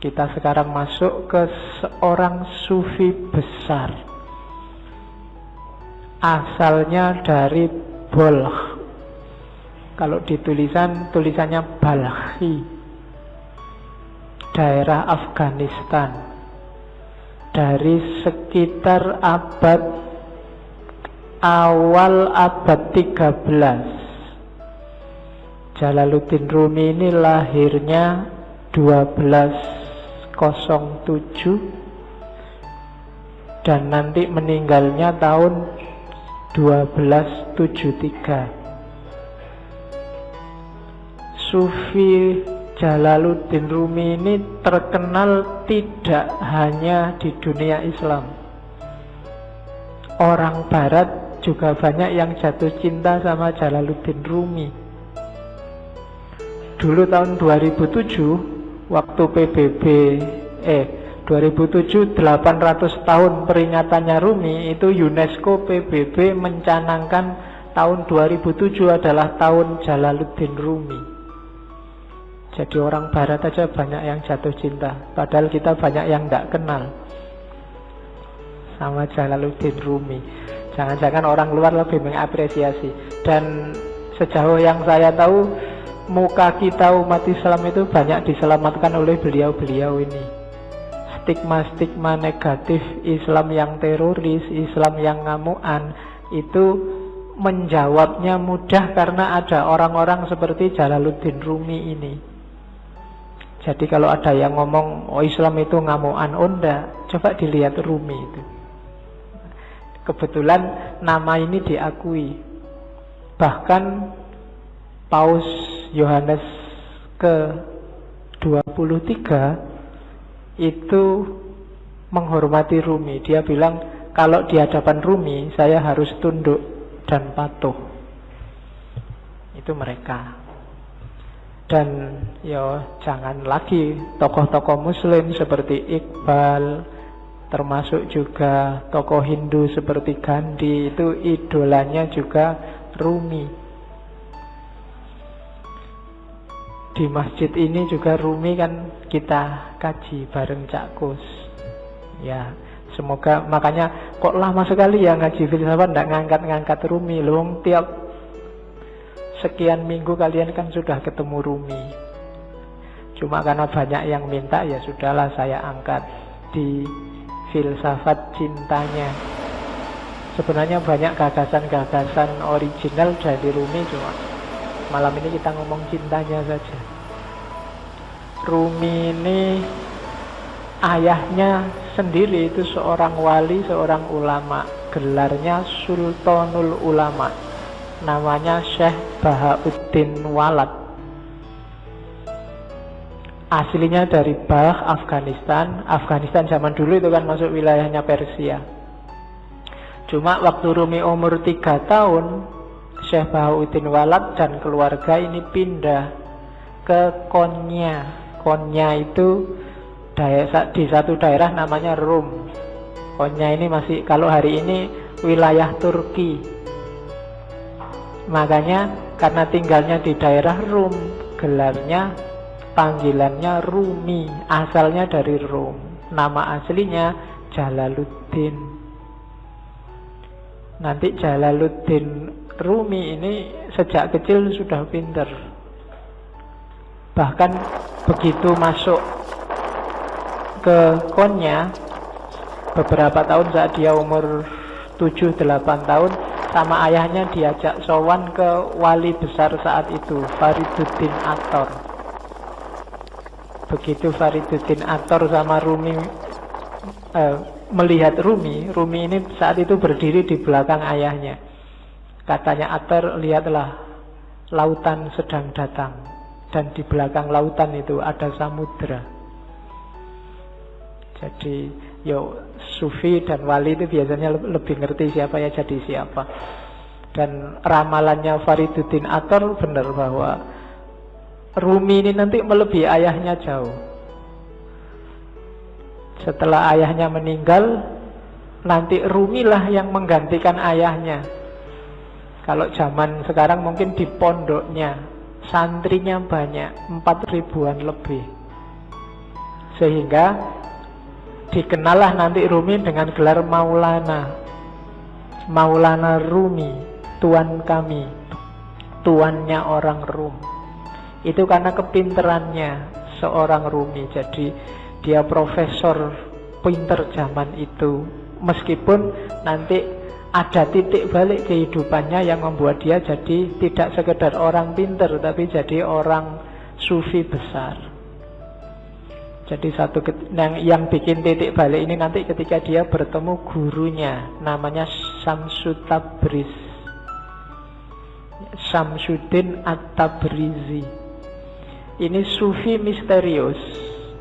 Kita sekarang masuk ke seorang sufi besar. Asalnya dari Balkh. Kalau di tulisannya Balkhi. Daerah Afghanistan. Dari sekitar awal abad 13. Jalaluddin Rumi ini lahirnya 1207 dan nanti meninggalnya tahun 1273. Sufi Jalaluddin Rumi ini terkenal tidak hanya di dunia Islam. Orang Barat juga banyak yang jatuh cinta sama Jalaluddin Rumi. Dulu tahun 2007, waktu PBB 2007 800 tahun peringatannya Rumi, itu UNESCO PBB mencanangkan tahun 2007 adalah tahun Jalaluddin Rumi. Jadi orang Barat aja banyak yang jatuh cinta, padahal kita banyak yang tidak kenal sama Jalaluddin Rumi. Jangan-jangan orang luar lebih mengapresiasi. Dan sejauh yang saya tahu, muka kita umat Islam itu banyak diselamatkan oleh beliau-beliau ini. Stigma-stigma negatif Islam yang teroris, Islam yang ngamuan, itu menjawabnya mudah karena ada orang-orang seperti Jalaluddin Rumi ini. Jadi kalau ada yang ngomong, oh Islam itu ngamuan, oh enggak, coba dilihat Rumi itu. Kebetulan nama ini diakui. Bahkan Paus Yohanes ke-23 itu menghormati Rumi. Dia bilang, kalau di hadapan Rumi saya harus tunduk dan patuh. Itu mereka. Dan jangan lagi tokoh-tokoh Muslim seperti Iqbal, termasuk juga tokoh Hindu seperti Gandhi, itu idolanya juga Rumi. Di masjid ini juga Rumi kan kita kaji bareng Cak Kus. Ya, semoga, makanya kok lama sekali ya ngaji filsafat tidak ngangkat-ngangkat Rumi. Loh, tiap sekian minggu kalian kan sudah ketemu Rumi. Cuma karena banyak yang minta, ya sudahlah saya angkat di filsafat cintanya. Sebenarnya banyak gagasan-gagasan original dari Rumi, cuma malam ini kita ngomong cintanya saja. Rumi ini ayahnya sendiri itu seorang wali, seorang ulama. Gelarnya Sultanul Ulama. Namanya Syekh Bahauddin Walad. Aslinya dari Balkh, Afghanistan. Afghanistan zaman dulu itu kan masuk wilayahnya Persia. Cuma waktu Rumi umur 3 tahun, Syekh Bahauddin Walad dan keluarga ini pindah ke Konya. Konya itu di satu daerah namanya Rum. Konya ini masih, kalau hari ini, wilayah Turki. Makanya karena tinggalnya di daerah Rum, gelarnya, panggilannya Rumi. Asalnya dari Rum. Nama aslinya Jalaluddin. Nanti Jalaluddin Rumi ini sejak kecil sudah pinter. Bahkan begitu masuk ke Konya, beberapa tahun saat dia umur 7-8 tahun, sama ayahnya diajak sowan ke wali besar saat itu, Fariduddin Attar. Begitu Fariduddin Attar sama Rumi melihat Rumi ini saat itu berdiri di belakang ayahnya. Katanya Attar, lihatlah, lautan sedang datang. Dan di belakang lautan itu ada samudra. Jadi Sufi dan wali itu biasanya lebih ngerti siapa ya jadi siapa. Dan ramalannya Fariduddin Attar benar bahwa Rumi ini nanti melebihi ayahnya jauh. Setelah ayahnya meninggal, nanti Rumi lah yang menggantikan ayahnya. Kalau zaman sekarang mungkin di pondoknya santrinya banyak, 4.000-an lebih. Sehingga dikenallah nanti Rumi dengan gelar Maulana. Maulana Rumi, tuan kami, tuannya orang Rum. Itu karena kepinterannya seorang Rumi. Jadi dia profesor pinter zaman itu. Meskipun nanti ada titik balik kehidupannya yang membuat dia jadi tidak sekedar orang pinter, tapi jadi orang sufi besar. Jadi yang bikin titik balik ini nanti ketika dia bertemu gurunya, namanya Syamsu Tabriz, Syamsuddin At-Tabrizi. Ini sufi misterius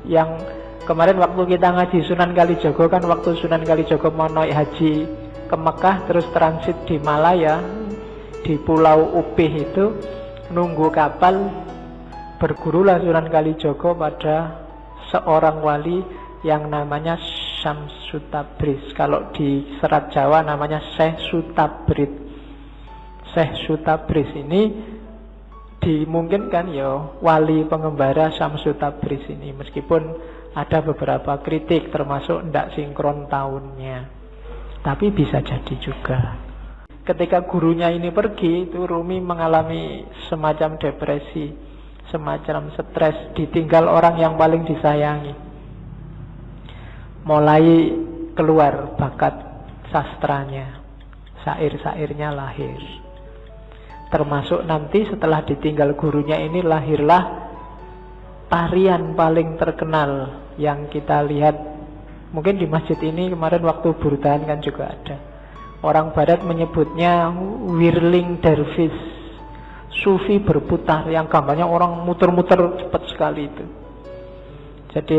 yang kemarin waktu kita ngaji Sunan Kalijaga kan, waktu Sunan Kalijaga mau naik haji ke Mekah terus transit di Malaya, di Pulau Upih itu nunggu kapal, bergurulah Sunan Kalijaga pada seorang wali yang namanya Syamsu Tabriz. Kalau di Serat Jawa namanya Syekh Sutabrid. Syekh Sutabrid ini dimungkinkan ya wali pengembara Syamsu Tabriz ini, meskipun ada beberapa kritik termasuk ndak sinkron tahunnya, tapi bisa jadi juga. Ketika gurunya ini pergi, itu Rumi mengalami semacam depresi, semacam stres, ditinggal orang yang paling disayangi. Mulai keluar bakat sastranya, syair-syairnya lahir. Termasuk nanti setelah ditinggal gurunya ini lahirlah tarian paling terkenal yang kita lihat mungkin di masjid ini kemarin waktu burdan kan juga ada. Orang barat menyebutnya whirling dervish, sufi berputar, yang gambarnya orang muter-muter cepat sekali itu. Jadi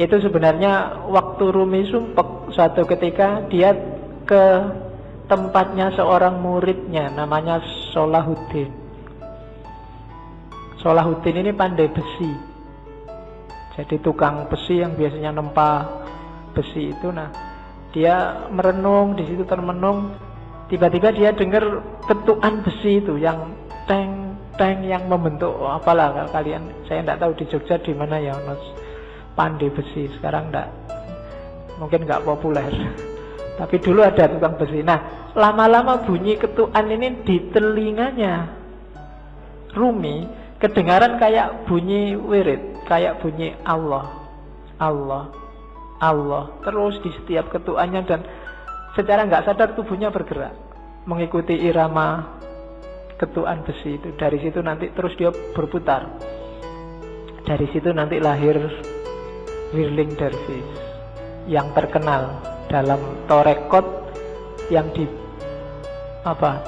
itu sebenarnya waktu Rumi sumpek, suatu ketika dia ke tempatnya seorang muridnya namanya Salahuddin. Salahuddin ini pandai besi. Jadi tukang besi yang biasanya nempa besi itu. Nah, dia merenung di situ, termenung. Tiba-tiba dia dengar ketukan besi itu yang teng yang membentuk apalah kalian, saya tidak tahu di Jogja di mana ya pandai besi, sekarang enggak, mungkin nggak populer. Tapi dulu ada tukang besi. Nah, lama-lama bunyi ketukan ini di telinganya Rumi kedengaran kayak bunyi wirid, kayak bunyi Allah, Allah, Allah terus di setiap ketukannya, dan secara nggak sadar tubuhnya bergerak mengikuti irama ketukan besi itu. Dari situ nanti terus dia berputar. Dari situ nanti lahir whirling dervish yang terkenal dalam torekot yang di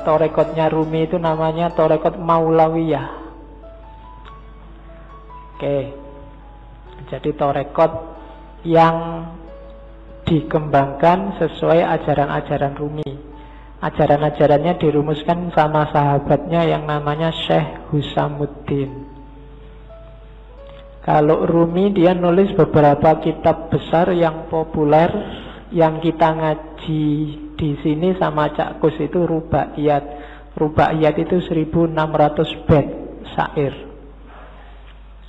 torekotnya Rumi itu namanya torekot Maulawiyah. Oke. Jadi torekot yang dikembangkan sesuai ajaran-ajaran Rumi. Ajaran-ajarannya dirumuskan sama sahabatnya yang namanya Syekh Husamuddin. Kalau Rumi dia nulis beberapa kitab besar yang populer, yang kita ngaji di sini sama Cak Kus itu Rubaiyat. Rubaiyat itu 1600 bait syair.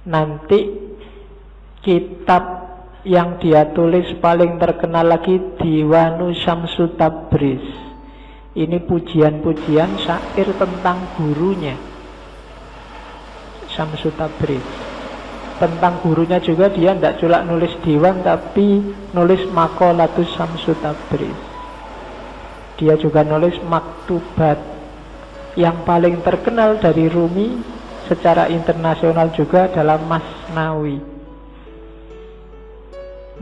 Nanti kitab yang dia tulis paling terkenal lagi Diwanu Syamsu Tabriz. Ini pujian-pujian syair tentang gurunya Syamsu Tabriz. Tentang gurunya juga dia tidak cuma nulis diwan, tapi nulis Maqalatus Syamsu Tabriz. Dia juga nulis maktubat. Yang paling terkenal dari Rumi secara internasional juga adalah Masnawi.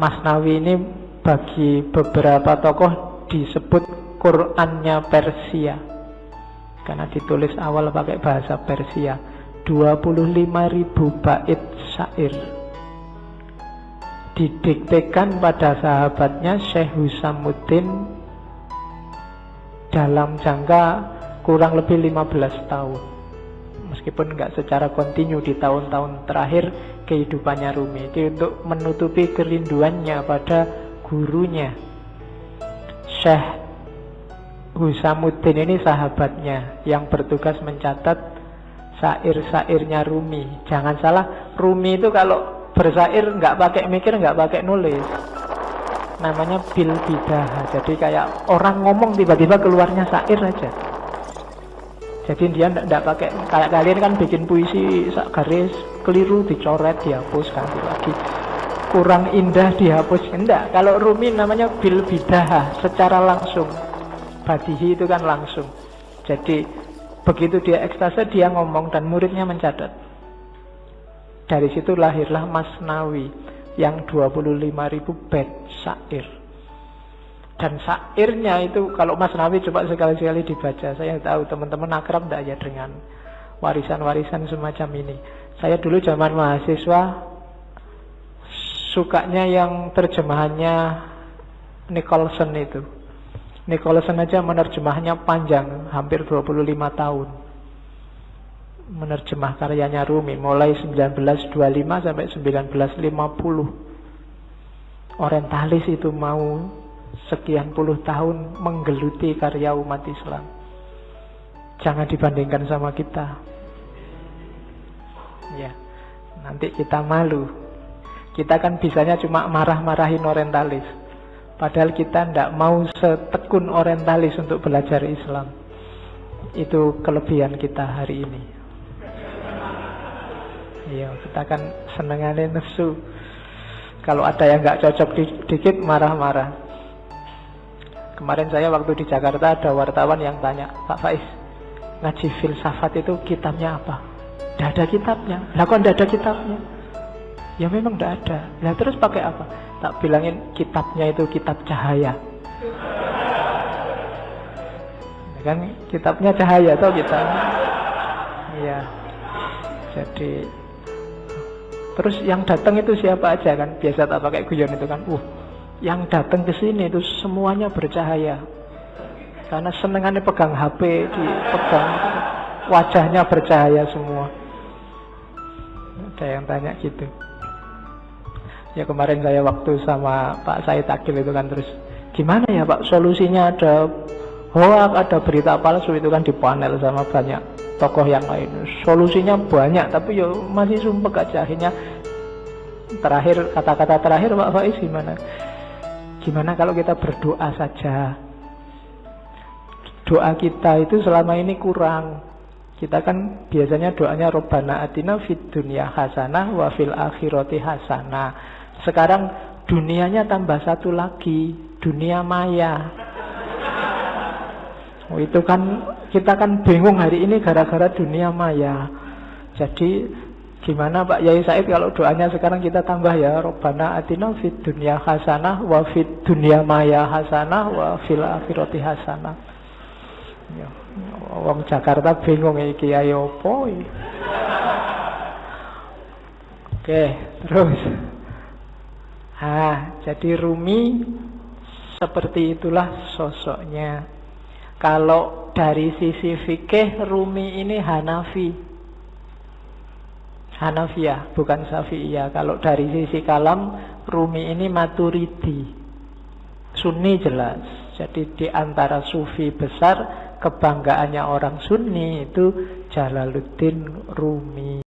Masnawi ini bagi beberapa tokoh disebut Qurannya Persia, karena ditulis awal pakai bahasa Persia. 25.000 bait syair didiktekan pada sahabatnya Syekh Husamuddin dalam jangka kurang lebih 15 tahun, meskipun nggak secara kontinu di tahun-tahun terakhir kehidupannya Rumi. Itu untuk menutupi kerinduannya pada gurunya. Syekh Husamuddin ini sahabatnya yang bertugas mencatat syair-syairnya Rumi. Jangan salah, Rumi itu kalau bersair nggak pakai mikir, nggak pakai nulis. Namanya bil bidah. Jadi kayak orang ngomong tiba-tiba keluarnya syair aja. Jadi dia nggak pakai, kayak kalian kan bikin puisi sak garis keliru dicoret, dihapus, ganti lagi. Kurang indah dihapus. Enggak, kalau Rumi namanya bil bidah, secara langsung. Badihi itu kan langsung. Jadi begitu dia ekstase, dia ngomong dan muridnya mencatat. Dari situ lahirlah Masnawi yang 25.000 bait syair. Dan syairnya itu, kalau Masnawi coba sekali-sekali dibaca. Saya tahu teman-teman akrab enggak ya dengan warisan-warisan semacam ini. Saya dulu zaman mahasiswa sukanya yang terjemahannya Nicholson itu. Nicholson aja menerjemahnya panjang, hampir 25 tahun. Menerjemah karyanya Rumi mulai 1925 sampai 1950. Orientalis itu mau sekian puluh tahun menggeluti karya umat Islam. Jangan dibandingkan sama kita. Ya, nanti kita malu. Kita kan bisanya cuma marah-marahin orientalis. Padahal kita tidak mau setekun orientalis untuk belajar Islam. Itu kelebihan kita hari ini. Iya, kita kan senengannya nesu. Kalau ada yang nggak cocok dikit marah-marah. Kemarin saya waktu di Jakarta ada wartawan yang tanya, Pak Faiz, ngaji filsafat itu kitabnya apa? Tidak ada kitabnya. Lah kok tidak ada kitabnya? Ya memang tidak ada. Lah terus pakai apa? Tak bilangin kitabnya itu kitab cahaya. Kan kitabnya cahaya atau kita? Iya. Jadi terus yang datang itu siapa aja kan? Biasa tak pakai guyon itu kan. Yang datang ke sini itu semuanya bercahaya. Karena senengannya pegang HP, dipegang, wajahnya bercahaya semua. Ada yang tanya gitu. Ya kemarin saya waktu sama Pak Said Akil itu kan, terus gimana ya Pak solusinya, ada hoax, ada berita palsu, itu kan di panel sama banyak tokoh yang lain. Solusinya banyak tapi ya masih sumpek aja. Akhirnya terakhir, kata-kata terakhir Pak Faiz gimana kalau kita berdoa saja. Doa kita itu selama ini kurang. Kita kan biasanya doanya Rabbana atina fid dunya hasanah wa fil akhirati hasanah. Sekarang dunianya tambah satu lagi, dunia maya. Itu kan kita kan bingung hari ini gara-gara dunia maya. Jadi gimana Pak Yai Said kalau doanya sekarang kita tambah ya, Rabbana atina fid dunya hasanah wa fid dunya maya hasanah wa fil akhirati hasanah. Ya, wong Jakarta bingung iki ayo opo. Oke, terus. Jadi Rumi seperti itulah sosoknya. Kalau dari sisi fikih, Rumi ini Hanafiyah, bukan Syafi'iyah. Kalau dari sisi kalam, Rumi ini Maturidi, Sunni jelas. Jadi di antara sufi besar, kebanggaannya orang Sunni itu Jalaluddin Rumi.